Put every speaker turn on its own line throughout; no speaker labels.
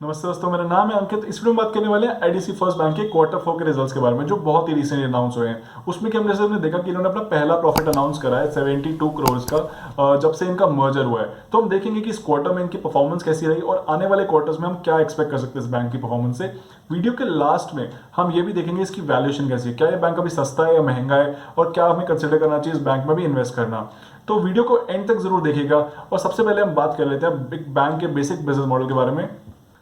नमस्ते दोस्तों, मेरा नाम है अंकित। इस वीडियो में बात करने वाले हैं आईडीसी फर्स्ट बैंक के क्वार्टर 4 के रिजल्ट्स के बारे में, जो बहुत ही रिसेंटली अनाउंस हुए हैं। उसमें कि हमने हमने देखा कि इन्होंने अपना पहला प्रॉफिट अनाउंस करा है 72 करोड़ का, जब से इनका मर्जर हुआ है। तो हम देखेंगे कि इस क्वार्टर में इनकी परफॉर्मेंस कैसी रही और आने वाले क्वार्टर्स में हम क्या एक्सपेक्ट कर सकते हैं इस बैंक की परफॉर्मेंस से। वीडियो के लास्ट में हम ये भी देखेंगे इसकी वैल्यूएशन कैसी है, क्या ये बैंक अभी सस्ता है या महंगा है, और क्या हमें कंसिडर करना चाहिए इस बैंक में भी इन्वेस्ट करना। तो वीडियो को एंड तक जरूर देखिएगा। और सबसे पहले हम बात कर लेते हैं एक बैंक के बेसिक बिजनेस मॉडल के बारे में।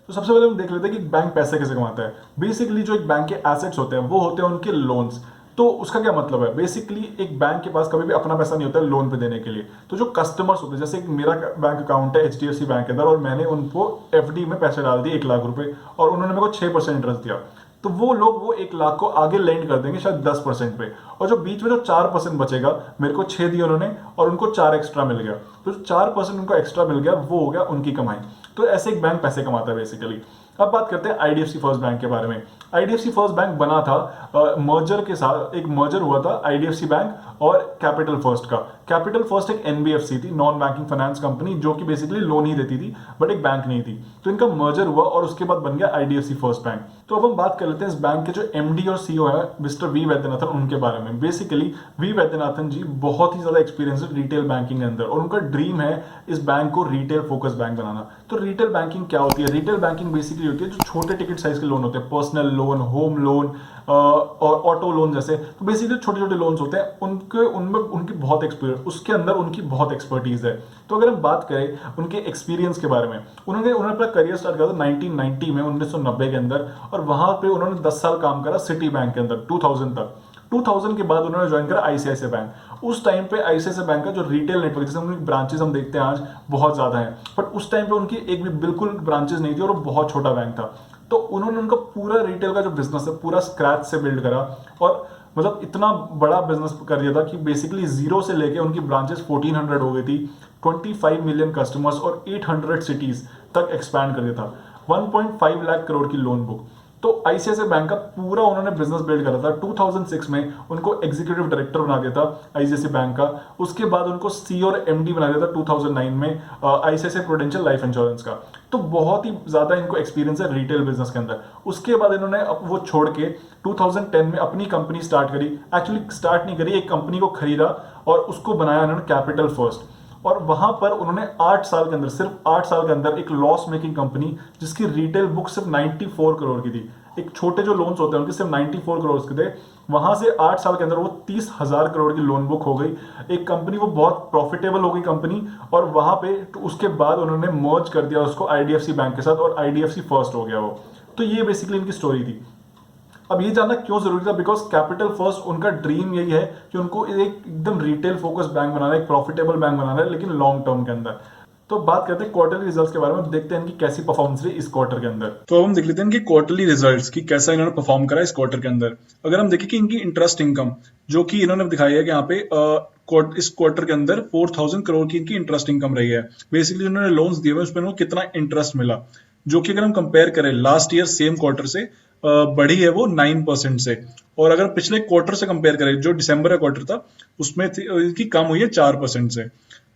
तो सबसे पहले हम देख लेते हैं कि बैंक पैसे कैसे कमाता है। बेसिकली जो एक बैंक के एसेट्स होते हैं वो होते हैं उनके लोन्स। तो उसका क्या मतलब है, बेसिकली एक बैंक के पास कभी भी अपना पैसा नहीं होता है लोन पे देने के लिए। तो जो कस्टमर्स होते हैं, जैसे मेरा बैंक अकाउंट है एचडीएफसी बैंक के अंदर और मैंने उनको एफडी में पैसे डाल दिए 1 लाख रुपए और उन्होंने मेरे को 6% इंटरेस्ट दिया, तो वो लोग वो 1 लाख को आगे लेंड कर देंगे शायद 10% पे। और जो बीच में जो 4% बचेगा, मेरे को 6 दिए उन्होंने और उनको 4 एक्स्ट्रा मिल गया, तो जो 4% उनको एक्स्ट्रा मिल गया वो हो गया उनकी कमाई। तो ऐसे एक बैंक पैसे कमाता है बेसिकली। अब बात करते हैं आईडीएफसी फर्स्ट बैंक के बारे में। आईडीएफसी फर्स्ट बैंक बना था मर्जर के साथ, एक मर्जर हुआ था आईडीएफसी बैंक और कैपिटल फर्स्ट का। कैपिटल फर्स्ट एक एनबीएफसी थी, नॉन बैंकिंग फाइनेंस कंपनी, जो कि बेसिकली लोन ही देती थी बट एक बैंक नहीं थी। तो इनका मर्जर हुआ और उसके बाद बन गया आईडीएफसी फर्स्ट बैंक। तो अब हम बात कर लेते हैं इस बैंक के जो एमडी और सीईओ है मिस्टर वी वैद्यनाथन, उनके बारे में। बेसिकली वी वैद्यनाथन जी बहुत ही ज्यादा एक्सपीरियंस है रिटेल बैंकिंग के अंदर और उनका ड्रीम है इस बैंक को रिटेल फोकस बैंक बनाना। तो रिटेल बैंकिंग क्या होती है? रिटेल बैंकिंग बेसिकली होती है जो छोटे टिकट साइज के लोन होते हैं, पर्सनल लोन, होम लोन और ऑटो लोन जैसे। तो बेसिकली छोटे छोटे लोन्स होते हैं, उनके उनमें उनकी बहुत एक्सपीरियंस, उसके अंदर उनकी बहुत एक्सपर्टीज है। तो अगर हम बात करें उनके एक्सपीरियंस के बारे में, उन्होंने अपना करियर स्टार्ट किया था 1990 में, 1990 के अंदर, और वहां पे उन्होंने 10 साल काम करा सिटी बैंक के अंदर 2000 तक। 2000 के बाद उन्होंने ज्वाइन करा आईसीआईसीआई बैंक। उस टाइम पे आईसीआईसीआई बैंक का जो रिटेल नेटवर्क, जैसे उनकी ब्रांचेस हम देखते हैं आज बहुत ज्यादा है, बट उस टाइम पे उनकी एक भी बिल्कुल ब्रांचेस नहीं थी और वो बहुत छोटा बैंक था। तो उन्होंने उनका पूरा रिटेल का जो बिजनेस है पूरा स्क्रैच से बिल्ड करा और मतलब इतना बड़ा बिजनेस कर दिया था कि बेसिकली जीरो से लेके उनकी ब्रांचेस 1400 हो गई थी, 25 मिलियन कस्टमर्स और 800 सिटीज तक एक्सपैंड कर दिया था, 1.5 लाख करोड़ की लोन बुक। तो आईसीआईसीआई बैंक का पूरा उन्होंने बिजनेस बिल्ड करा था। 2006 में उनको एग्जीक्यूटिव डायरेक्टर बना दिया था आईसीआईसीआई बैंक का। उसके बाद उनको सी और एमडी बना दिया था 2009 में आईसीआईसीआई प्रूडेंशियल लाइफ इंश्योरेंस का। तो बहुत ही ज्यादा इनको एक्सपीरियंस है रिटेल बिजनेस के अंदर। उसके बाद इन्होंने वो छोड़ के 2010 में अपनी कंपनी स्टार्ट करी। एक्चुअली स्टार्ट नहीं करी, एक कंपनी को खरीदा और उसको बनाया उन्होंने कैपिटल फर्स्ट। और वहां पर उन्होंने 8 साल के अंदर, सिर्फ 8 साल के अंदर एक लॉस मेकिंग कंपनी जिसकी रिटेल बुक सिर्फ 94 करोड़ की थी, एक छोटे जो लोन्स होते हैं उनके सिर्फ 94 करोड़ के थे, वहां से 8 साल के अंदर वो 30,000 करोड़ की लोन बुक हो गई। एक कंपनी वो बहुत प्रॉफिटेबल हो गई कंपनी। और वहां पे तो उसके बाद उन्होंने मर्ज कर दिया उसको आईडीएफसी बैंक के साथ और आईडीएफसी फर्स्ट हो गया वो। तो ये बेसिकली इनकी स्टोरी थी। अब ये जानना क्यों जरूरी था? बिकॉज कैपिटल फर्स्ट उनका ड्रीम यही है कि उनको एक एकदम रिटेल फोकस बैंक बनाना है, एक प्रॉफिटेबल बैंक बनाना है, लेकिन लॉन्ग टर्म के अंदर। तो बात करते हैं क्वार्टरली रिजल्ट्स के बारे में, देखते हैं इनकी कैसी परफॉर्मेंस रही इस क्वार्टर के अंदर। तो अब हम देख लेते हैं इनकी क्वार्टरली रिजल्ट्स की कैसा इन्होंने परफॉर्म करा इस क्वार्टर के अंदर। अगर हम देखें कि इनकी इंटरेस्ट इनकम जो कि इन्होंने दिखाई है कि यहाँ पे इस क्वार्टर के अंदर 4000 करोड़ की इनकी इंटरेस्ट इनकम रही है। बेसिकली उन्होंने लोन्स दिए हुए उस पर इनको कितना इंटरेस्ट मिला, जो कि अगर हम कंपेयर करें लास्ट ईयर सेम क्वार्टर से बढ़ी है वो 9% से। और अगर पिछले क्वार्टर से कंपेयर करें जो दिसंबर का क्वार्टर था उसमें इसकी कम हुई है 4% से।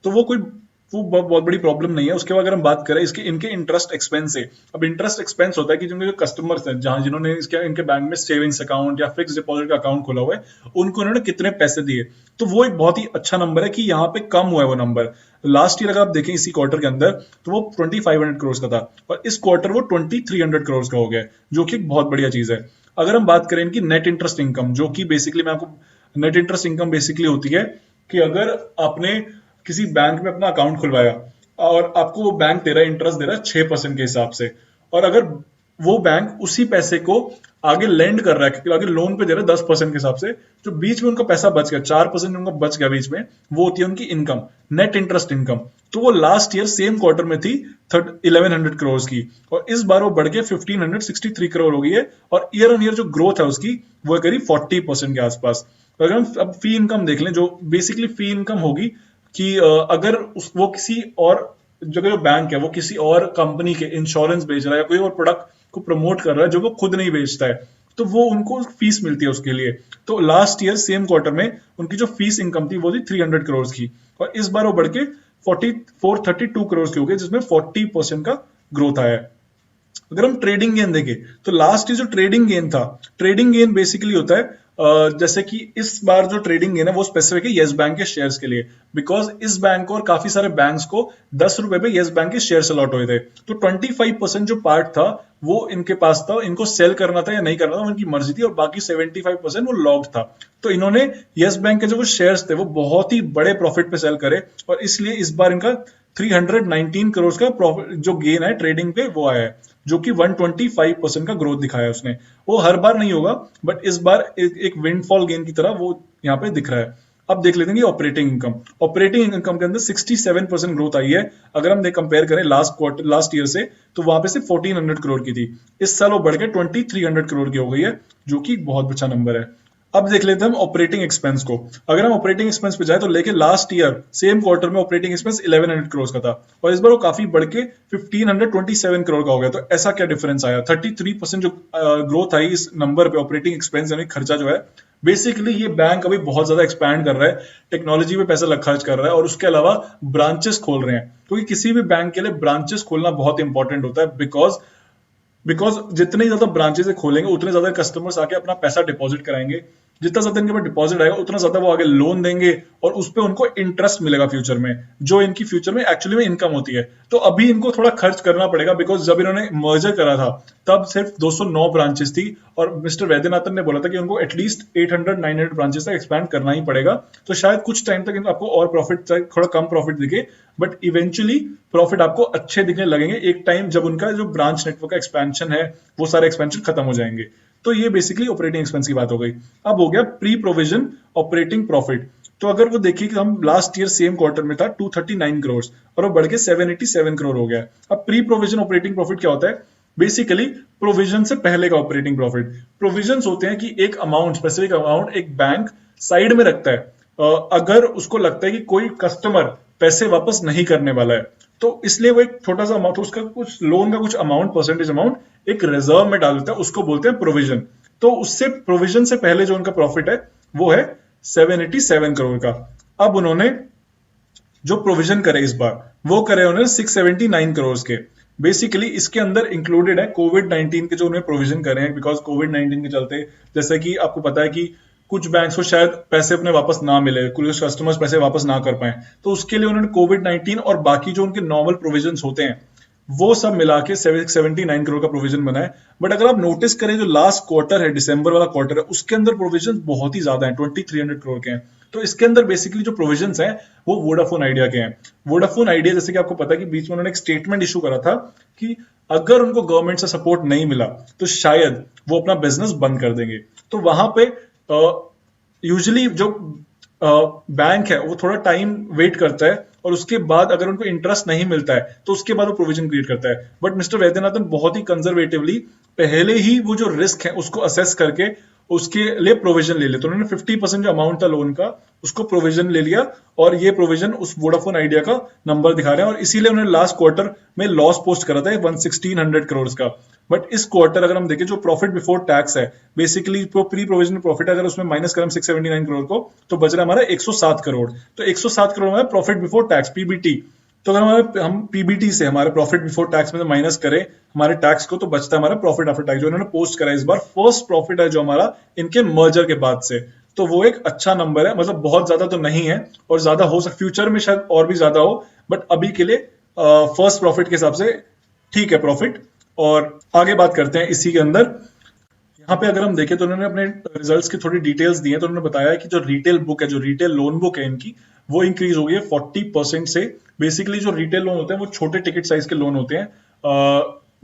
तो वो बहुत बड़ी प्रॉब्लम नहीं है। उसके बाद अगर हम बात करें इसके इनके इंटरेस्ट एक्सपेंस से, अब इंटरेस्ट एक्सपेंस होता है कि जो कस्टमर्स हैं जहां जिन्होंने इनके बैंक में सेविंग्स अकाउंट या फिक्स डिपॉजिट का अकाउंट खोला हुआ है उनको इन्होंने कितने पैसे दिए, तो वो एक बहुत ही अच्छा नंबर है कि यहाँ पे कम हुआ है वो नंबर। लास्ट ईयर अगर आप देखें इसी क्वार्टर के अंदर तो वो 2500 करोड़ का था और इस क्वार्टर वो 2300 करोड़ का हो गया, जो कि एक बहुत बढ़िया चीज है। अगर हम बात करें इनकी नेट इंटरेस्ट इनकम, जो कि बेसिकली मैं आपको, नेट इंटरेस्ट इनकम बेसिकली होती है कि अगर आपने किसी बैंक में अपना अकाउंट खुलवाया और आपको वो बैंक दे रहा है, इंटरेस्ट दे रहा है 6% के हिसाब से, और अगर वो बैंक उसी पैसे को आगे लेंड कर रहा है, क्योंकि आगे लोन पे दे रहा है 10% के हिसाब से, जो बीच में उनका पैसा बच गया 4% उनका बच गया बीच में, वो होती है उनकी इनकम, नेट इंटरेस्ट इनकम। तो वो लास्ट ईयर सेम क्वार्टर में थी 1100 करोड़ की और इस बार वो बढ़ के 1563 करोड़ हो गई है और ईयर ऑन ईयर जो ग्रोथ है उसकी वो है करीब 40% के आसपास। अगर हम अब फी इनकम देख लें, जो बेसिकली फी इनकम होगी कि अगर वो किसी और जो बैंक है वो किसी और कंपनी के इंश्योरेंस बेच रहा है या कोई और प्रोडक्ट को प्रमोट कर रहा है जो वो खुद नहीं बेचता है, तो वो उनको फीस मिलती है उसके लिए। तो लास्ट ईयर सेम क्वार्टर में उनकी जो फीस इनकम थी वो थी 300 करोड़ की और इस बार वो बढ़ के 432 करोड़ की हो गई, जिसमें 40% का ग्रोथ आया है।
अगर हम ट्रेडिंग गेन देखें तो लास्ट ईयर जो ट्रेडिंग गेन था, ट्रेडिंग गेन बेसिकली होता है जैसे कि इस बार जो ट्रेडिंग गेन है वो स्पेसिफिक है येस बैंक के शेयर्स के लिए, बिकॉज इस बैंक को और काफी सारे बैंक्स को 10 रुपए पे येस बैंक के शेयर्स अलॉट हुए थे। तो 25% जो पार्ट था वो इनके पास था, इनको सेल करना था या नहीं करना था उनकी मर्जी थी, और बाकी 75% वो लॉन्ग था। तो इन्होंने येस बैंक के जो शेयर्स थे वो बहुत ही बड़े प्रॉफिट पे सेल करे, और इसलिए इस बार इनका 319 करोड़ का प्रॉफिट जो गेन है ट्रेडिंग पे वो आया है, जो कि 125% का ग्रोथ दिखाया उसने। वो हर बार नहीं होगा, बट इस बार एक विंडफॉल गेन की तरह वो यहाँ पे दिख रहा है। अब देख लेते हैं ऑपरेटिंग इनकम। ऑपरेटिंग इनकम के अंदर 67% ग्रोथ आई है। अगर हम कंपेयर करें लास्ट ईयर से, तो वहां पे सिर्फ 1400 करोड़ की थी, इस साल वो बढ़ के 2300 करोड़ की हो गई है, जो कि बहुत अच्छा नंबर है। अब देख लेते हैं हम ऑपरेटिंग एक्सपेंस को। अगर हम ऑपरेटिंग एक्सपेंस पे जाए तो लेके लास्ट ईयर सेम क्वार्टर में ऑपरेटिंग एक्सपेंस 1100 करोड़ का था, और इस बार वो काफी बढ़ के 1527 करोड़ का हो गया। तो ऐसा क्या डिफरेंस आया? 33% जो ग्रोथ आई इस नंबर पे ऑपरेटिंग एक्सपेंस यानी खर्चा जो है। बेसिकली ये बैंक अभी बहुत ज्यादा एक्सपैंड कर रहा है, टेक्नोलॉजी पे पैसा खर्च कर रहा है, और उसके अलावा ब्रांचेस खोल रहे हैं, क्योंकि किसी भी बैंक के लिए ब्रांचेस खोलना बहुत इंपॉर्टेंट होता है। बिकॉज जितने ज्यादा ब्रांचेस खोलेंगे उतने ज्यादा कस्टमर्स आके अपना पैसा डिपॉजिट कराएंगे, जितना ज्यादा इनके पास डिपॉजिट आएगा उतना ज्यादा वो आगे लोन देंगे, और उस पर उनको इंटरेस्ट मिलेगा फ्यूचर में, जो इनकी फ्यूचर में एक्चुअली में इनकम होती है। तो अभी इनको थोड़ा खर्च करना पड़ेगा, बिकॉज जब इन्होंने मर्जर करा था तब सिर्फ 209 ब्रांचेस थी, और मिस्टर वैद्यनाथन ने बोला था कि उनको एटलीस्ट 800-900 ब्रांचेस तक एक्सपैंड करना ही पड़ेगा। तो शायद कुछ टाइम तक आपको और प्रॉफिट, थोड़ा कम प्रॉफिट दिखे, बट इवेंचुअली प्रॉफिट आपको अच्छे दिखने लगेंगे एक टाइम जब उनका जो ब्रांच नेटवर्क का एक्सपेंशन है वो सारे एक्सपेंशन खत्म हो जाएंगे। तो ये बेसिकली ऑपरेटिंग एक्सपेंस की बात हो गई। अब हो गया प्री प्रोविजन ऑपरेटिंग प्रॉफिट। तो अगर वो देखिए कि हम लास्ट ईयर सेम क्वार्टर में था 239 करोड़, और वो बढ़ के 787 करोड़ हो गया। अब प्री प्रोविजन ऑपरेटिंग प्रॉफिट क्या होता है? बेसिकली प्रोविजन से पहले का ऑपरेटिंग प्रॉफिट। प्रोविजन होते हैं कि एक अमाउंट, स्पेसिफिक अमाउंट एक बैंक साइड में रखता है, अगर उसको लगता है कि कोई कस्टमर पैसे वापस नहीं करने वाला है, तो इसलिए वो एक छोटा सा अमाउंट, उसका कुछ लोन का कुछ अमाउंट, परसेंटेज अमाउंट एक रिजर्व में डाल देता है, उसको बोलते हैं प्रोविजन। तो उससे प्रोविजन से पहले जो उनका प्रॉफिट है वो है 787 करोड़ का। अब उन्होंने जो प्रोविजन करे इस बार वो करे उन्होंने 679 करोड़ के। बेसिकली इसके अंदर इंक्लूडेड है कोविड 19 के जो उन्हें प्रोविजन करे हैं, बिकॉज कोविड 19 के चलते जैसे कि आपको पता है कि कुछ बैंक्स को शायद पैसे अपने वापस ना मिले, कुछ कस्टमर्स पैसे वापस ना कर पाए, तो उसके लिए उन्होंने कोविड 19 और बाकी जो उनके नॉर्मल प्रोविजन होते हैं वो सब मिला के 79 करोड़ का प्रोविजन बना है। बट अगर आप नोटिस करें जो लास्ट क्वार्टर है, दिसंबर वाला क्वार्टर है, उसके अंदर प्रोविजन बहुत ही ज्यादा है, 2300 करोड़ के हैं। तो इसके अंदर बेसिकली जो प्रोविजन हैं वो वोडाफोन आइडिया के हैं। वोडाफोन आइडिया जैसे कि आपको पता है कि बीच में उन्होंने एक स्टेटमेंट इशू करा था कि अगर उनको गवर्नमेंट से सपोर्ट नहीं मिला तो शायद वो अपना बिजनेस बंद कर देंगे। तो वहां पे यूजुअली जो बैंक है वो थोड़ा टाइम वेट करता है, और उसके बाद अगर उनको इंटरेस्ट नहीं मिलता है तो उसके बाद वो प्रोविजन क्रिएट करता है। बट मिस्टर वैद्यनाथन बहुत ही कंजर्वेटिवली पहले ही वो जो रिस्क है उसको असेस करके उसके लिए प्रोविजन ले लिया। तो उन्होंने 50% जो अमाउंट था लोन का उसको प्रोविजन ले लिया, और ये प्रोविजन उस वोडाफोन आइडिया का नंबर दिखा रहे हैं, और इसीलिए उन्होंने लास्ट क्वार्टर में लॉस पोस्ट करा था 1600 करोड़ का। बट इस क्वार्टर अगर हम देखें जो प्रॉफिट बिफोर टैक्स है, बेसिकली प्री प्रोविजन प्रॉफिट अगर उसमें माइनस करें 679 करोड़ को, तो बच रहा है हमारा 107 करोड़। तो 107 करोड़ हमारा प्रॉफिट बिफोर टैक्स, पीबीटी। तो अगर हम पीबीटी से हमारे प्रॉफिट बिफोर टैक्स में माइनस करें हमारे टैक्स को, तो बचता है हमारा प्रॉफिट आफ्टर टैक्स, जो इन्होंने पोस्ट करा है इस बार। फर्स्ट प्रॉफिट है जो हमारा इनके मर्जर के बाद से, तो वो एक अच्छा नंबर है। मतलब बहुत ज्यादा तो नहीं है, और ज्यादा हो सकता फ्यूचर में शायद और भी ज्यादा हो, बट अभी के लिए फर्स्ट प्रॉफिट के हिसाब से ठीक है प्रॉफिट। और आगे बात करते हैं इसी के अंदर। यहाँ पे अगर हम देखें तो उन्होंने अपने रिजल्ट्स की थोड़ी डिटेल्स दी है। तो उन्होंने बताया है कि जो रिटेल बुक है, जो रिटेल लोन बुक है इनकी, वो इंक्रीज हो गई है 40% से। बेसिकली जो रिटेल लोन होते हैं वो छोटे टिकट साइज के लोन होते हैं,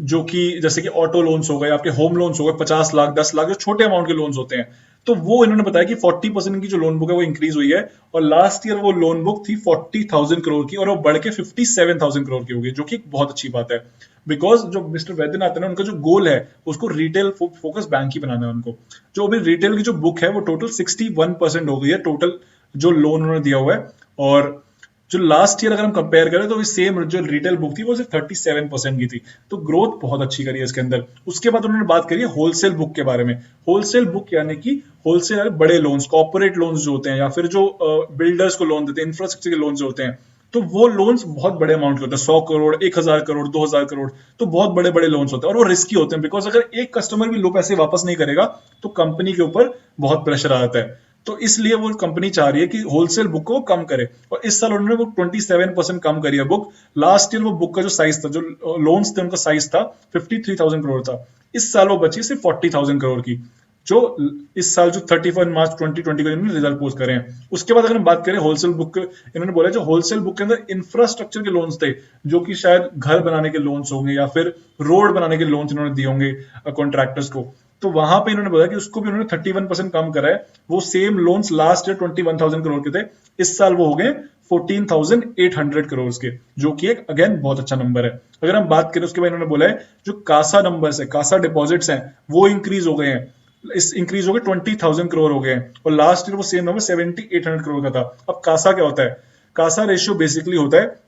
जो कि जैसे कि ऑटो लोन्स हो गए, आपके होम लोन्स हो गए, 50 लाख 10 लाख, जो छोटे अमाउंट के लोन्स होते हैं। तो वो इन्होंने बताया कि 40% की जो लोन बुक है वो इंक्रीज हुई है, और लास्ट ईयर वो लोन बुक थी 40,000 करोड़ की, और वो बढ़ के 57,000 करोड़ की हो गई, जो कि बहुत अच्छी बात है। बिकॉज जो मिस्टर वैद्यनाथन है उनका जो गोल है उसको रिटेल फोकस बैंक ही बनाना है उनको। जो अभी रिटेल की जो बुक है वो टोटल 61% हो गई है, टोटल जो लोन उन्होंने दिया हुआ है। और जो लास्ट ईयर अगर हम कंपेयर करें तो सेम जो रिटेल बुक थी वो सिर्फ 37% की थी। तो ग्रोथ बहुत अच्छी करी है इसके अंदर। उसके बाद उन्होंने बात करी है होलसेल बुक के बारे में। होलसेल बुक यानी कि होलसेल बड़े लोन्स, कॉर्पोरेट लोन्स जो होते हैं, या फिर जो बिल्डर्स को लोन देते हैं, इंफ्रास्ट्रक्चर के लोन्स जो होते हैं, तो वो लोन्स बहुत बड़े अमाउंट के होते हैं, 100 करोड़, 1000 करोड़, 2000 करोड़, तो बहुत बड़े बड़े लोन्स होते हैं और वो रिस्की होते हैं, बिकॉज अगर एक कस्टमर भी लो पैसे वापस नहीं करेगा तो कंपनी के ऊपर बहुत प्रेशर आता है। तो इसलिए वो कंपनी चाह रही है कि होलसेल बुक को कम करे, और इस साल उन्होंने वो 27% कम करी है बुक। लास्ट ईयर वो बुक का जो साइज था, जो लोन्स थे उनका साइज था 53,000 करोड़ था, इस साल वो बची सिर्फ 40,000 करोड़ की, जो इस साल जो 31 मार्च 2020 को इन्होंने रिजल्ट पोस्ट करे हैं। उसके बाद अगर हम बात करें होलसेल बुक, इन्होंने बोला जो होलसेल बुक के अंदर इंफ्रास्ट्रक्चर के लोन्स थे, जो कि शायद घर बनाने के लोन्स होंगे या फिर रोड बनाने के लोन्स इन्होंने दिए होंगे कॉन्ट्रैक्टर्स को, तो वहां पे इन्होंने बोला कि उसको भी उन्होंने 31% कम करा है। वो same loans last year 21,000 crore के थे, इस साल वो हो गए 14,800 करोड़ के, जो कि एक अगेन बहुत अच्छा नंबर है। अगर हम बात करें उसके बाद इन्होंने बोला है जो कासा नंबर्स है, कासा डिपॉजिट्स हैं, वो इंक्रीज हो गए हैं, इस इंक्रीज हो गए 20,000 करोड़ हो गए, और लास्ट ईयर वो सेम नंबर 7,800 करोड़ का था। अब कासा क्या होता है? कासा रेशियो बेसिकली होता है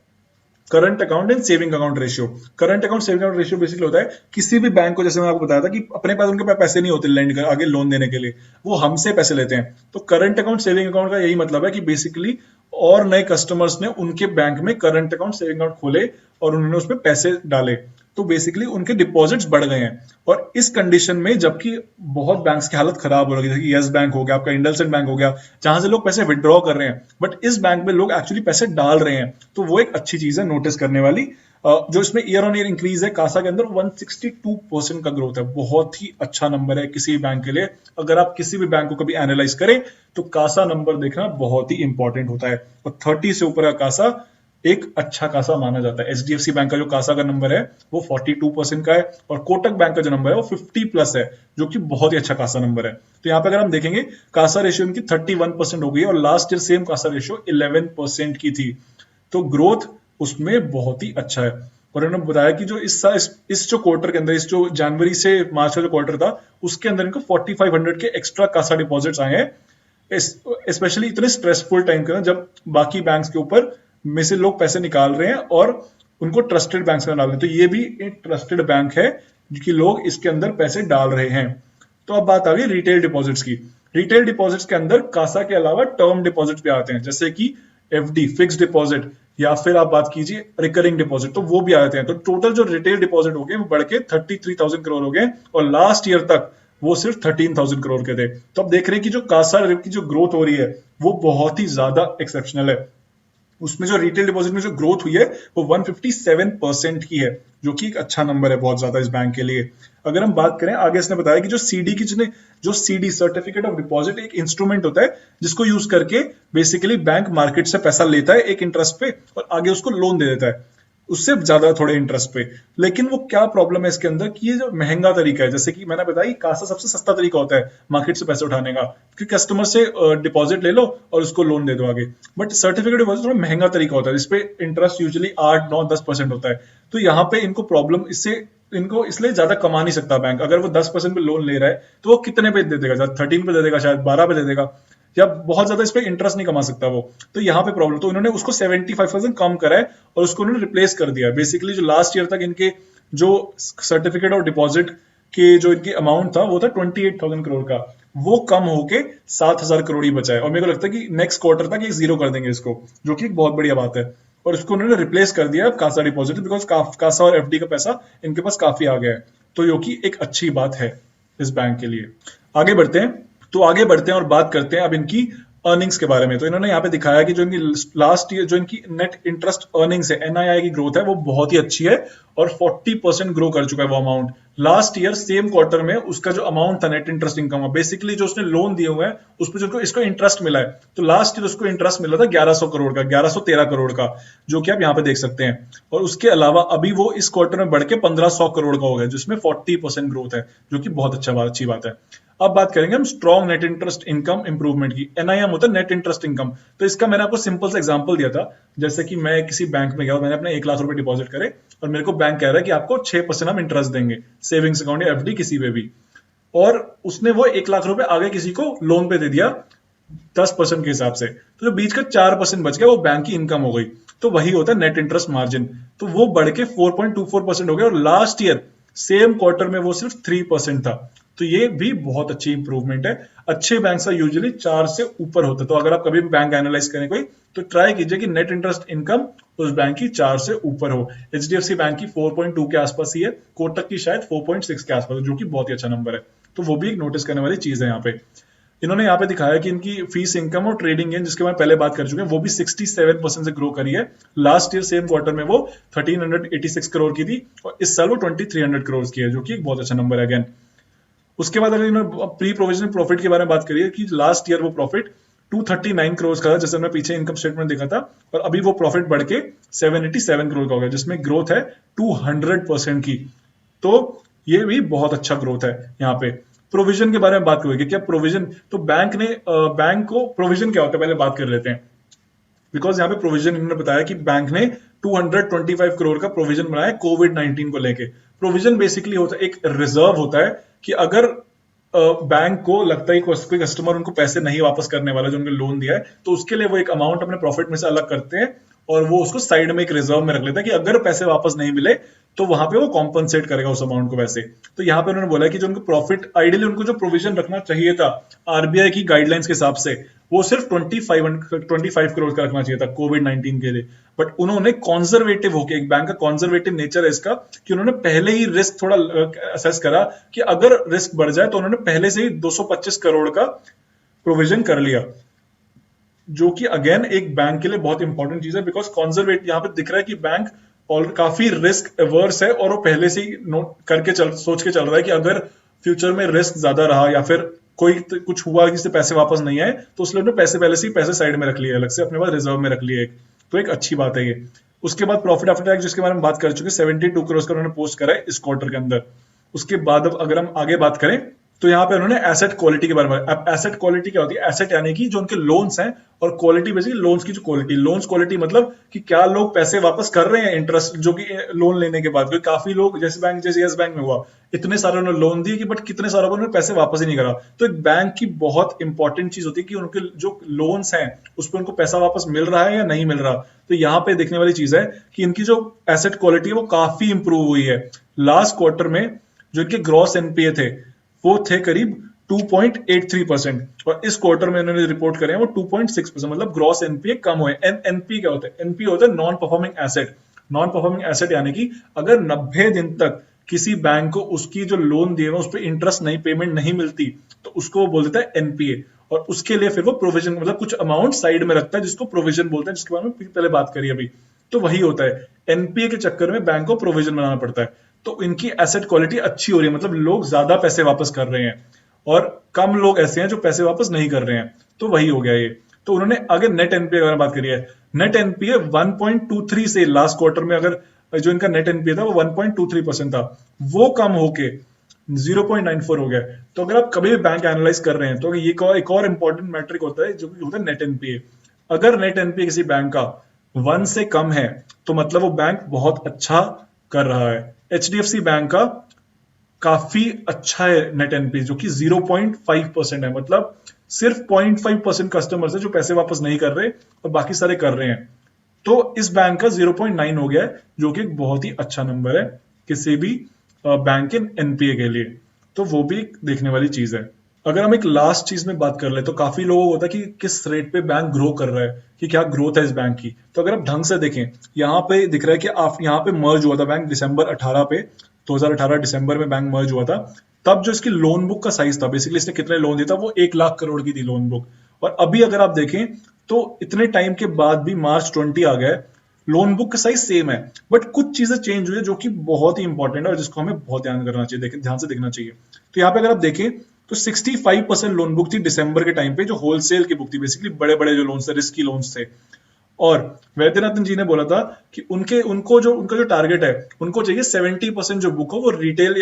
current account and saving account ratio. Current account saving account ratio basically होता है किसी भी बैंक को, जैसे मैं आपको बताया था कि अपने पास उनके पास पैसे नहीं होते लैंड कर आगे लोन देने के लिए, वो हमसे पैसे लेते हैं। तो करंट अकाउंट सेविंग अकाउंट का यही मतलब है कि बेसिकली और नए कस्टमर्स ने उनके बैंक में करंट अकाउंट सेविंग अकाउंट खोले और उन्होंने उसमें पैसे डाले, तो बेसिकली उनके डिपॉजिट्स बढ़ गए हैं। और इस कंडीशन में जबकि बहुत बैंक्स की हालत खराब हो रही है, जैसे कि यस बैंक हो गया, आपका इंडलसेंड बैंक हो गया, जहां से लोग पैसे विड्रॉ कर रहे हैं, बट इस बैंक में लोग एक्चुअली पैसे डाल रहे हैं, तो वो एक अच्छी चीज है नोटिस करने वाली। जो इसमें ईयर ऑन ईयर इंक्रीज है कासा के अंदर 162% का ग्रोथ है, बहुत ही अच्छा नंबर है किसी बैंक के लिए। अगर आप किसी भी बैंक को कभी एनालाइज करें तो कासा नंबर देखना बहुत ही इंपॉर्टेंट होता है, और 30 से ऊपर का कासा एक अच्छा खासा माना जाता है। एचडीएफसी बैंक का जो कासा का नंबर है वो 42% का है, और कोटक बैंक का जो नंबर है वो 50+ है, जो कि बहुत ही अच्छा कासा नंबर है। तो यहाँ पे अगर हम देखेंगे कासा रेशियो इनकी 31% हो गई है, और last year same Kasa ratio 11% की थी, तो ग्रोथ उसमें बहुत ही अच्छा है। और उन्होंने बताया कि जो इस जो क्वार्टर के अंदर, इस जो जनवरी से मार्च का जो क्वार्टर था, उसके अंदर इनको 4500 के एक्स्ट्रा कासा डिपॉजिट्स आए हैं, स्पेशली इतने स्ट्रेसफुल टाइम के अंदर जब बाकी बैंक्स के ऊपर में से लोग पैसे निकाल रहे हैं और उनको ट्रस्टेड बैंक में डाल रहे हैं। तो ये भी एक ट्रस्टेड बैंक है कि लोग इसके अंदर पैसे डाल रहे हैं। तो अब बात आ गई रिटेल डिपॉजिट्स की। रिटेल डिपॉजिट्स के अंदर कासा के अलावा टर्म डिपॉजिट भी आते हैं, जैसे कि एफडी, फिक्स डिपॉजिट, या फिर आप बात कीजिए रिकरिंग डिपॉजिट, तो वो भी आते हैं। तो टोटल जो रिटेल डिपॉजिट हो गए वो बढ़ के 33,000 करोड़ हो गए, और लास्ट ईयर तक वो सिर्फ 13,000 करोड़ के थे। तो अब देख रहे हैं कि जो कासा की जो ग्रोथ हो रही है वो बहुत ही ज्यादा एक्सेप्शनल है। उसमें जो रिटेल डिपॉजिट में जो ग्रोथ हुई है वो 157% की है, जो कि एक अच्छा नंबर है बहुत ज्यादा इस बैंक के लिए। अगर हम बात करें आगे, इसने बताया कि जो सीडी की जो सीडी, सर्टिफिकेट ऑफ डिपॉजिट, एक इंस्ट्रूमेंट होता है जिसको यूज करके बेसिकली बैंक मार्केट से पैसा लेता है एक इंटरेस्ट पे और आगे उसको लोन दे देता है उससे ज्यादा थोड़े इंटरेस्ट पे। लेकिन वो क्या प्रॉब्लम है इसके अंदर कि ये जो महंगा तरीका है, जैसे कि मैंने बताया कासा सबसे सस्ता तरीका होता है मार्केट से पैसे उठाने का, कि कस्टमर से डिपॉजिट ले लो और उसको लोन दे दो आगे। बट सर्टिफिकेट डिपॉजिट थोड़ा महंगा तरीका होता है, जिसपे इंटरेस्ट यूजुअली 8, 9, 10% होता है। तो यहाँ पे इनको प्रॉब्लम, इनको इसलिए ज्यादा कमा नहीं सकता बैंक। अगर वो 10% पे लोन ले रहा है तो वो कितने पे दे देगा? 13 पे दे देगा, शायद 12 पे दे देगा, या बहुत ज्यादा इस पे इंटरेस्ट नहीं कमा सकता वो। तो यहाँ पे प्रॉब्लम, तो इन्होंने उसको 75% कम करा है और उसको उन्होंने रिप्लेस कर दिया। बेसिकली जो लास्ट ईयर तक इनके जो सर्टिफिकेट ऑफ डिपॉजिट के जो इनकी अमाउंट था वो था 28,000 करोड़ का, वो कम होके 7,000 करोड़ ही बचा है। और मेरे को लगता है कि नेक्स्ट क्वार्टर तक ये जीरो कर देंगे इसको, जो कि एक बहुत बढ़िया बात है। और इसको उन्होंने रिप्लेस कर दिया कासा डिपॉजिट, बिकॉज कासा और एफडी का पैसा इनके पास काफी आ गया है, तो जो कि एक अच्छी बात है इस बैंक के लिए। आगे बढ़ते हैं और बात करते हैं अब इनकी अर्निंग्स के बारे में। तो इन्होंने यहाँ पे दिखाया कि जो इनकी लास्ट ईयर जो इनकी नेट इंटरेस्ट अर्निंग्स है, एनआईआई की ग्रोथ है, वो बहुत ही अच्छी है और 40% ग्रो कर चुका है वो amount. Last year same quarter में उसका जो अमाउंट था नेट इंटरेस्ट इनकम का, बेसिकली जो उसने लोन दिए हुए हैं उस पर जो इसको इंटरेस्ट मिला है, तो लास्ट ईयर उसको इंटरेस्ट मिला था 1100 करोड़ का, 1113 करोड़ का, जो कि आप यहाँ पे देख सकते हैं। और उसके अलावा अभी वो इस क्वार्टर में बढ़ के 1500 करोड़ का हो गया, जिसमें 40% ग्रोथ है, जो कि बहुत अच्छी बात है। अब बात करेंगे हम strong net interest income improvement की। एनआईएम होता है नेट इंटरेस्ट इनकम। तो इसका मैंने आपको सिंपल सा एग्जांपल दिया था, जैसे कि मैं किसी बैंक में गया और मैंने अपने 1 लाख रुपए डिपॉजिट करे और मेरे को बैंक कह रहा है कि आपको 6% हम इंटरेस्ट देंगे सेविंग्स अकाउंट या एफडी किसी पे भी, और उसने वो 1 लाख रुपए आगे किसी को लोन पे दे दिया 10% के हिसाब से, तो जो बीच का 4% बच गया वो बैंक की इनकम हो गई। तो वही होता है नेट इंटरेस्ट मार्जिन। तो वो बढ़ के 4.24% हो गया, और लास्ट ईयर सेम क्वार्टर में वो सिर्फ 3% था। तो ये भी बहुत अच्छी इंप्रूवमेंट है। अच्छे बैंक का यूजुअली 4 से ऊपर होता है। तो अगर आप कभी भी बैंक एनालाइज करें कोई, तो ट्राई कीजिए कि नेट इंटरेस्ट इनकम उस बैंक की 4 से ऊपर हो। एचडीएफसी बैंक की 4.2 के आसपास ही है, कोटक की शायद 4.6 के आसपास है, जो कि बहुत ही अच्छा नंबर है। तो वो भी एक नोटिस करने वाली चीज है यहाँ पे। इन्होंने यहाँ पे दिखाया कि इनकी फीस इनकम और ट्रेडिंग गेन, जिसके बारे में पहले बात कर चुके हैं, वो भी 67% से ग्रो करी है। लास्ट ईयर सेम क्वार्टर में वो 1386 करोड़ की थी और इस साल वो 2300 करोड़ की है, जो कि एक बहुत अच्छा नंबर है अगेन। उसके बाद अगर इन्होंने प्री प्रोविजन प्रॉफिट के बारे में बात करी है कि लास्ट ईयर वो प्रॉफिट 239 करोड़ का था, जैसे हमने पीछे इनकम स्टेटमेंट देखा था, और अभी वो प्रॉफिट बढ़ के 787 करोड़ का हो गया, जिसमें ग्रोथ है 200% की। तो ये भी बहुत अच्छा ग्रोथ है। यहाँ पे प्रोविजन के बारे में बात करेंगे। क्या प्रोविजन, तो बैंक को प्रोविजन क्या होता है पहले बात कर लेते हैं। बिकॉज यहाँ पे प्रोविजन इन्होंने बताया कि बैंक ने 225 करोड़ का प्रोविजन बनाया कोविड 19 को लेके। प्रोविजन बेसिकली होता है एक रिजर्व होता है कि अगर बैंक को लगता है कोई कस्टमर उनको पैसे नहीं वापस करने वाला जो उनको लोन दिया है, तो उसके लिए वो एक अमाउंट अपने प्रॉफिट में से अलग करते हैं और वो उसको साइड में एक रिजर्व में रख लेता है कि अगर पैसे वापस नहीं मिले तो वहां पे वो कॉम्पनसेट करेगा उस अमाउंट को वैसे। तो यहाँ पे उन्होंने बोला कि जो उनको प्रॉफिट, आइडियली उनको जो प्रोविजन रखना चाहिए था आरबीआई की गाइडलाइंस के हिसाब से, वो सिर्फ 25 करोड़ का रखना चाहिए था कोविड 19 के लिए। बट उन्होंने कॉन्जर्वेटिव होके, एक बैंक का कॉन्जर्वेटिव नेचर है इसका, कि उन्होंने पहले ही रिस्क थोड़ा असेस करा कि अगर रिस्क बढ़ जाए तो उन्होंने पहले से ही 225 करोड़ का प्रोविजन कर लिया, जो कि अगेन एक बैंक के लिए बहुत इंपॉर्टेंट चीज है। बिकॉज कॉन्जर्वेटिव यहाँ पे दिख रहा है कि बैंक और काफी रिस्क एवर्स है और वो पहले से ही नोट करके सोच के चल रहा है कि अगर फ्यूचर में रिस्क ज्यादा रहा या फिर कोई कुछ हुआ किसी पैसे वापस नहीं आए, तो उसने अपने पैसे पहले से ही पैसे साइड में रख लिए, अलग से अपने पास रिजर्व में रख लिए एक। तो एक अच्छी बात है ये। उसके बाद प्रॉफिट आफ्टर टैक्स, जिसके बारे में बात कर चुके, 72 करोड़ का उन्होंने पोस्ट करा है इस क्वार्टर के अंदर। उसके बाद अब अगर हम आगे बात करें तो यहाँ पे उन्होंने एसेट क्वालिटी के बारे में, अब एसेट क्वालिटी क्या होती है, एसेट यानी कि जो उनके लोन्स हैं, और क्वालिटी बेसिकली लोन्स की जो क्वालिटी, लोन्स क्वालिटी मतलब कि क्या लोग पैसे वापस कर रहे हैं इंटरेस्ट जो कि लोन लेने के बाद। काफी लोग जैसे यस बैंक में हुआ, इतने सारे उन्होंने लोन दिए कि बट कितने सारे उन्होंने पैसे वापस ही नहीं करा। तो एक बैंक की बहुत इंपॉर्टेंट चीज होती है कि उनके जो लोन्स हैं उस पर उनको पैसा वापस मिल रहा है या नहीं मिल रहा। तो यहाँ पे देखने वाली चीज है कि इनकी जो एसेट क्वालिटी है वो काफी इंप्रूव हुई है। लास्ट क्वार्टर में जो इनके ग्रॉस एनपीए थे वो थे करीब 2.83%, और इस क्वार्टर में इन्होंने रिपोर्ट करे हैं वो 2.6%, मतलब ग्रॉस एनपीए कम हुए। एनपीए क्या होता है? एनपीए होता है non performing asset. Non performing asset यानी कि अगर 90 दिन तक किसी बैंक को उसकी जो लोन दिए हुए उस पर इंटरेस्ट नहीं, पेमेंट नहीं मिलती, तो उसको वो बोल देता है एनपीए, और उसके लिए फिर वो प्रोविजन, मतलब कुछ अमाउंट साइड में रखता है जिसको प्रोविजन बोलते हैं, जिसके बारे में पहले बात करी अभी। तो वही होता है, एनपीए के चक्कर में बैंक को प्रोविजन बनाना पड़ता है। तो इनकी एसेट क्वालिटी अच्छी हो रही है, मतलब लोग ज्यादा पैसे वापस कर रहे हैं और कम लोग ऐसे हैं जो पैसे वापस नहीं कर रहे हैं। तो वही हो गया ये। तो उन्होंने आगे नेट एनपीए की बात करी है। नेट एनपीए 1.23 से लास्ट क्वार्टर में, अगर जो इनका नेट एनपीए था वो 1.23% था, वो कम होके 0.94 हो गया। तो अगर आप कभी भी बैंक एनालाइज कर रहे हैं तो ये एक और इंपॉर्टेंट मैट्रिक होता है जो होता है नेट एनपीए। अगर नेट एनपीए किसी बैंक का 1 से कम है तो मतलब वो बैंक बहुत अच्छा कर रहा है। एचडीएफसी बैंक का काफी अच्छा है नेट एनपीए, जो कि 0.5% है, मतलब सिर्फ 0.5% कस्टमर्स है जो पैसे वापस नहीं कर रहे और बाकी सारे कर रहे हैं। तो इस बैंक का 0.9 हो गया है, जो कि एक बहुत ही अच्छा नंबर है किसी भी बैंक के एनपीए के लिए। तो वो भी देखने वाली चीज है। अगर हम एक लास्ट चीज में बात कर ले तो काफी लोगों को होता है कि किस रेट पे बैंक ग्रो कर रहा है, कि क्या ग्रोथ है इस बैंक की। तो अगर आप ढंग से देखें, यहाँ पे दिख रहा है कि आप यहाँ पे मर्ज हुआ था बैंक दिसंबर 18 पे, 2018 दिसंबर में बैंक मर्ज हुआ था। तब जो इसकी लोन बुक का साइज था, बेसिकली इसने कितने लोन दिया था, वो 1 लाख करोड़ की थी लोन बुक। और अभी अगर आप देखें तो इतने टाइम के बाद भी मार्च 20 आ गया, लोन बुक का साइज सेम है, बट कुछ चीजें चेंज हुई है जो कि बहुत ही इंपॉर्टेंट है और जिसको हमें बहुत ध्यान करना चाहिए, ध्यान से देखना चाहिए। तो यहाँ पे अगर आप देखें तो 65% लोन बुक थी दिसंबर के टाइम पे, जो होलसेल की बुक थी, बेसिकली बड़े बड़े जो लोन्स थे, रिस्की लोन्स थे। और वैद्यनाथन जी ने बोला था कि उनका जो टारगेट है, उनको चाहिए 70% जो बुक हो वो रिटेल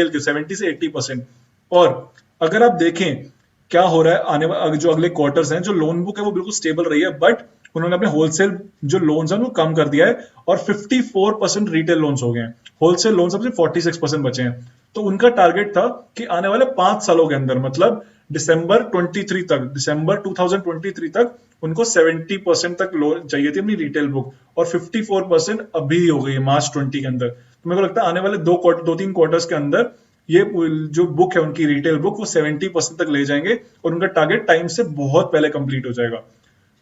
के 70 से 80%। और अगर आप देखें क्या हो रहा है आने वाले जो अगले क्वार्टर्स हैं, जो लोन बुक है वो बिल्कुल स्टेबल रही है, बट उन्होंने अपने होलसेल जो लोन्स हैं वो कम कर दिया है और 54% रिटेल लोन्स हो गए हैं। होलसेल लोन्स अब 46% बचे हैं। तो उनका टारगेट था कि आने वाले 5 सालों के अंदर, मतलब दिसंबर 2023 तक उनको 70% तक लोन चाहिए थी अपनी रिटेल बुक, और 54% अभी हो गई है मार्च 20 के अंदर। तो मेरे को लगता है आने वाले 2-3 क्वार्टर्स के अंदर ये जो बुक है उनकी रिटेल बुक वो 70% तक ले जाएंगे और उनका टारगेट टाइम से बहुत पहले कंप्लीट हो जाएगा।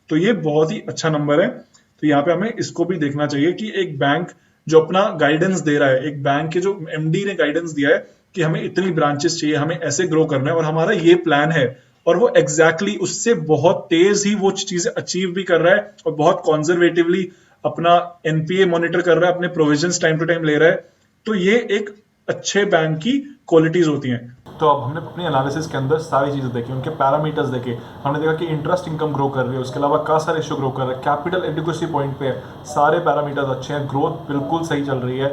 तो ये बहुत ही अच्छा नंबर है। तो यहाँ पे हमें इसको भी देखना चाहिए कि एक बैंक जो अपना गाइडेंस दे रहा है, एक बैंक के जो एमडी ने गाइडेंस दिया है कि हमें इतनी ब्रांचेस चाहिए, हमें ऐसे ग्रो करना है और हमारा ये प्लान है, और वो एग्जैक्टली उससे बहुत तेज ही वो चीजें अचीव भी कर रहा है और बहुत कॉन्जर्वेटिवली अपना एनपीए मॉनिटर कर रहा है, अपने प्रोविजंस टाइम टू टाइम ले रहा है। तो ये एक अच्छे बैंक की क्वालिटीज होती हैं।
तो अब हमने अपनी एनालिसिस के अंदर सारी चीज़ें देखी, उनके पैरामीटर्स देखे, हमने देखा कि इंटरेस्ट इनकम ग्रो कर रही है, उसके अलावा कासा रेशियो ग्रो कर रहा है, कैपिटल एडिक्वेसी पॉइंट पे है, सारे पैरामीटर्स अच्छे हैं, ग्रोथ बिल्कुल सही चल रही है।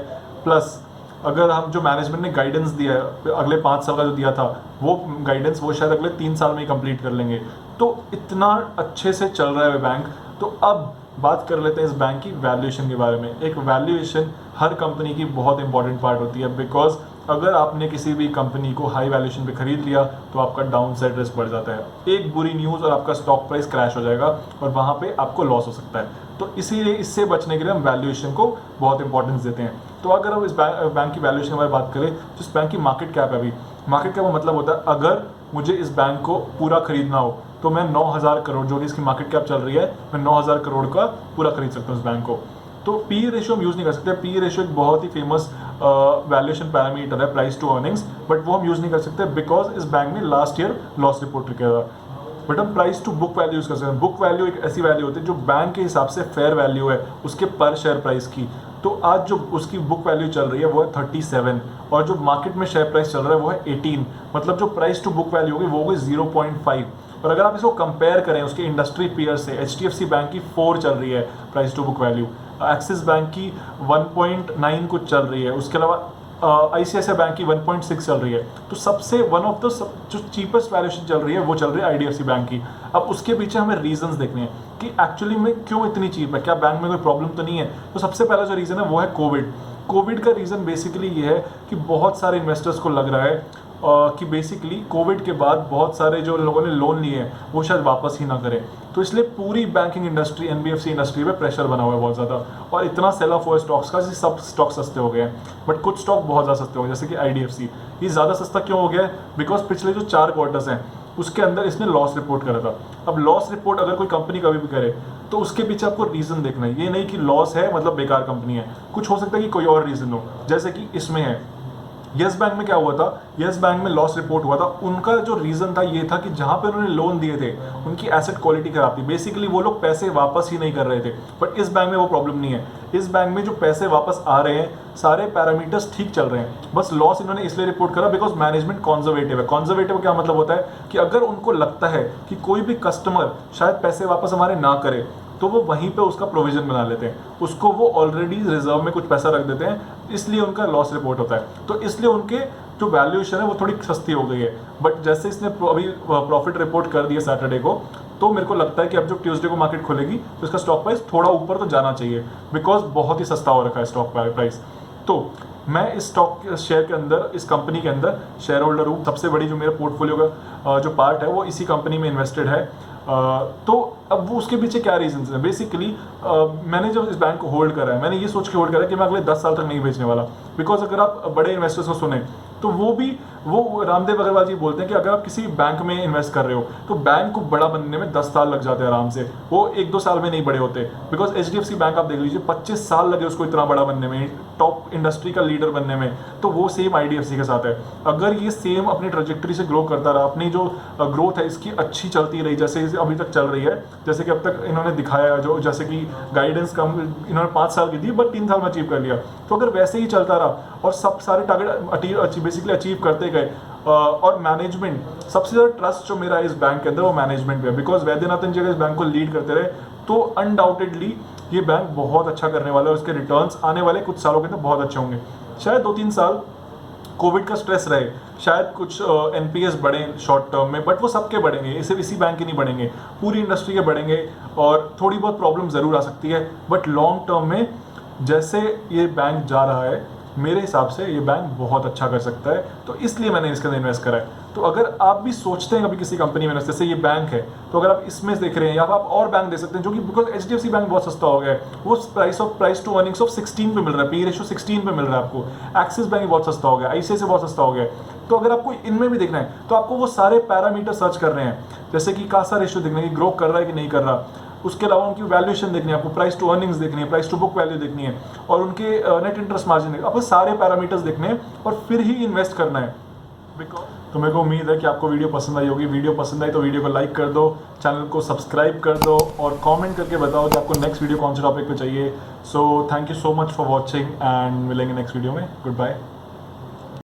प्लस अगर हम जो मैनेजमेंट ने गाइडेंस दिया है अगले 5 साल का जो दिया था, वो गाइडेंस वो शायद अगले 3 साल में ही कंप्लीट कर लेंगे। तो इतना अच्छे से चल रहा है बैंक। तो अब बात कर लेते हैं इस बैंक की वैल्यूएशन के बारे में। एक वैल्यूएशन हर कंपनी की बहुत इंपॉर्टेंट पार्ट होती है, बिकॉज अगर आपने किसी भी कंपनी को हाई वैल्यूएशन पे खरीद लिया तो आपका डाउन साइड रिस्क बढ़ जाता है। एक बुरी न्यूज़ और आपका स्टॉक प्राइस क्रैश हो जाएगा और वहाँ पे आपको लॉस हो सकता है। तो इसीलिए इससे बचने के लिए हम वैल्यूएशन को बहुत इंपॉर्टेंस देते हैं। तो अगर हम इस बैंक की वैल्यूएशन के बारे में बात करें, तो इस बैंक की मार्केट कैप है, अभी मार्केट कैप का मतलब होता है अगर मुझे इस बैंक को पूरा खरीदना हो तो मैं 9,000 करोड़, जो कि इसकी मार्केट कैप चल रही है, मैं 9,000 करोड़ का पूरा खरीद सकता हूँ इस बैंक को। तो पी रेशियो हम यूज़ नहीं कर सकते। पी रेशियो एक बहुत ही फेमस वैल्यूएशन पैरामीटर है, प्राइस टू अर्निंग्स, बट वो हम यूज़ नहीं कर सकते बिकॉज इस बैंक ने लास्ट ईयर लॉस रिपोर्ट किया था। बट हम price to book value use कर सकते हैं। बुक वैल्यू एक ऐसी वैल्यू होती है जो बैंक के हिसाब से फेयर वैल्यू है उसके पर शेयर प्राइस की। तो आज जो उसकी बुक वैल्यू चल रही है वो है 37 और जो मार्केट में शेयर प्राइस चल रहा है वो है 18, मतलब जो प्राइस टू बुक वैल्यू होगी वो होगी 0.5। और अगर आप इसको कंपेयर करें उसके इंडस्ट्री पीयर से, HDFC बैंक की 4 चल रही है price to book value, Axis bank की 1.9 कुछ चल रही है, उसके अलावा ICICI बैंक की 1.6 चल रही है। तो सबसे वन ऑफ द जो चीपेस्ट वैल्यूएशन चल रही है वो चल रही है IDFC बैंक की। अब उसके पीछे हमें रीजंस देखने हैं कि एक्चुअली में क्यों इतनी चीप है, क्या बैंक में कोई प्रॉब्लम तो नहीं है। तो सबसे पहला जो रीज़न है वो है कोविड का रीज़न बेसिकली ये है कि बहुत सारे इन्वेस्टर्स को लग रहा है कि बेसिकली कोविड के बाद बहुत सारे जो लोगों ने लोन लिए हैं वो शायद वापस ही ना करें। तो इसलिए पूरी बैंकिंग इंडस्ट्री, NBFC इंडस्ट्री पे प्रेशर बना हुआ है बहुत ज़्यादा, और इतना सेल ऑफ हुआ है स्टॉक्स का, सब स्टॉक सस्ते हो गए हैं। बट कुछ स्टॉक बहुत ज़्यादा सस्ते हो गए, जैसे कि IDFC। ये ज़्यादा सस्ता क्यों हो गया है? बिकॉज पिछले जो 4 क्वार्टर्स हैं उसके अंदर इसने लॉस रिपोर्ट करा था। अब लॉस रिपोर्ट अगर कोई कंपनी कभी भी करे तो उसके पीछे आपको रीज़न देखना है। ये नहीं कि लॉस है मतलब बेकार कंपनी है, कुछ हो सकता है कि कोई और रीज़न हो, जैसे कि इसमें है। यस बैंक में क्या हुआ था, यस बैंक में लॉस रिपोर्ट हुआ था। उनका जो रीज़न था ये था कि जहाँ पे उन्होंने लोन दिए थे उनकी एसेट क्वालिटी खराब थी, बेसिकली वो लोग पैसे वापस ही नहीं कर रहे थे। बट इस बैंक में वो प्रॉब्लम नहीं है। इस बैंक में जो पैसे वापस आ रहे हैं सारे पैरामीटर्स ठीक चल रहे हैं, बस लॉस इन्होंने इसलिए रिपोर्ट करा बिकॉज मैनेजमेंट कॉन्जर्वेटिव है। कॉन्जर्वेटिव क्या मतलब होता है कि अगर उनको लगता है कि कोई भी कस्टमर शायद पैसे वापस हमारे ना करे तो वो वहीं पे उसका प्रोविजन बना लेते हैं, उसको वो ऑलरेडी रिजर्व में कुछ पैसा रख देते हैं, इसलिए उनका लॉस रिपोर्ट होता है। तो इसलिए उनके जो वैल्यूएशन है वो थोड़ी सस्ती हो गई है। बट जैसे इसने अभी प्रॉफिट रिपोर्ट कर दिया सैटरडे को, तो मेरे को लगता है कि अब जो ट्यूसडे को मार्केट खुलेगी तो इसका स्टॉक प्राइस थोड़ा ऊपर तो जाना चाहिए, बिकॉज बहुत ही सस्ता हो रखा है स्टॉक प्राइस। तो मैं इस स्टॉक शेयर के अंदर, इस कंपनी के अंदर शेयर होल्डर हूँ। सबसे बड़ी जो मेरा पोर्टफोलियो का जो पार्ट है वो इसी कंपनी में इन्वेस्टेड है। तो अब वो उसके पीछे क्या रीजंस हैं, बेसिकली मैंने जब इस बैंक को होल्ड करा है, मैंने ये सोच के होल्ड करा है कि मैं अगले 10 साल तक नहीं बेचने वाला। बिकॉज अगर आप बड़े इन्वेस्टर्स को सुने तो वो रामदेव अग्रवाल जी बोलते हैं कि अगर आप किसी बैंक में इन्वेस्ट कर रहे हो तो बैंक को बड़ा बनने में 10 साल लग जाते हैं आराम से, वो 1-2 साल में नहीं बड़े होते। बिकॉज HDFC बैंक आप देख लीजिए 25 साल लगे उसको इतना बड़ा बनने में, टॉप इंडस्ट्री का लीडर बनने में। तो वो सेम IDFC के साथ है। अगर ये सेम अपनी ट्रेजेक्टरी से ग्रो करता रहा, अपनी जो ग्रोथ है इसकी अच्छी चलती रही जैसे अभी तक चल रही है, जैसे कि अब तक इन्होंने दिखाया, जो जैसे कि गाइडेंस कम इन्होंने 5 साल की दी बट 3 साल में अचीव कर लिया, तो अगर वैसे ही चलता रहा और सब सारे टारगेट बेसिकली अचीव करते गए, और मैनेजमेंट, सबसे ज़्यादा ट्रस्ट जो मेरा इस बैंक के अंदर वो मैनेजमेंट पे है। बिकॉज वैद्यनाथन जी अगर इस बैंक को लीड करते रहे तो अनडाउटेडली ये बैंक बहुत अच्छा करने वाला है और उसके रिटर्न्स आने वाले कुछ सालों के अंदर बहुत अच्छे होंगे। शायद 2-3 साल कोविड का स्ट्रेस रहे, शायद कुछ NPS बढ़े शॉर्ट टर्म में, बट वो सबके बढ़ेंगे, सिर्फ इसी बैंक के नहीं बढ़ेंगे, पूरी इंडस्ट्री के बढ़ेंगे और थोड़ी बहुत प्रॉब्लम ज़रूर आ सकती है। बट लॉन्ग टर्म में जैसे ये बैंक जा रहा है मेरे हिसाब से ये बैंक बहुत अच्छा कर सकता है, तो इसलिए मैंने इसके अंदर इन्वेस्ट करा है। तो अगर आप भी सोचते हैं कभी किसी कंपनी में, जैसे ये बैंक है, तो अगर आप इसमें देख रहे हैं या आप और बैंक दे सकते हैं, जो कि बिकॉज HDFC बैंक बहुत सस्ता हो गया है, वो प्राइस टू अर्निंग्स ऑफ 16 पे मिल रहा है, पी रेशियो 16 पे मिल रहा है आपको। एक्सिस बैंक बहुत सस्ता हो गया, ICICI बहुत सस्ता हो गया। तो अगर आपको इनमें भी देखना है तो आपको वो सारे पैरामीटर सर्च कर रहे हैं, जैसे कि कासा रेशियो देखना है कि ग्रो कर रहा है कि नहीं कर रहा, उसके अलावा उनकी वैल्यूएशन देखनी है आपको, प्राइस टू अर्निंग्स देखनी है, प्राइस टू बुक वैल्यू देखनी है, और उनके नेट इंटरेस्ट मार्जिन देखना, आपको सारे पैरामीटर्स देखने हैं और फिर ही इन्वेस्ट करना है। तो मेरे को उम्मीद है कि आपको वीडियो पसंद आई होगी। वीडियो पसंद आई तो वीडियो को लाइक कर दो, चैनल को सब्सक्राइब कर दो और कमेंट करके बताओ कि आपको नेक्स्ट वीडियो कौन से टॉपिक पे चाहिए। So thank you so much for watching and मिलेंगे नेक्स्ट वीडियो में। Good bye.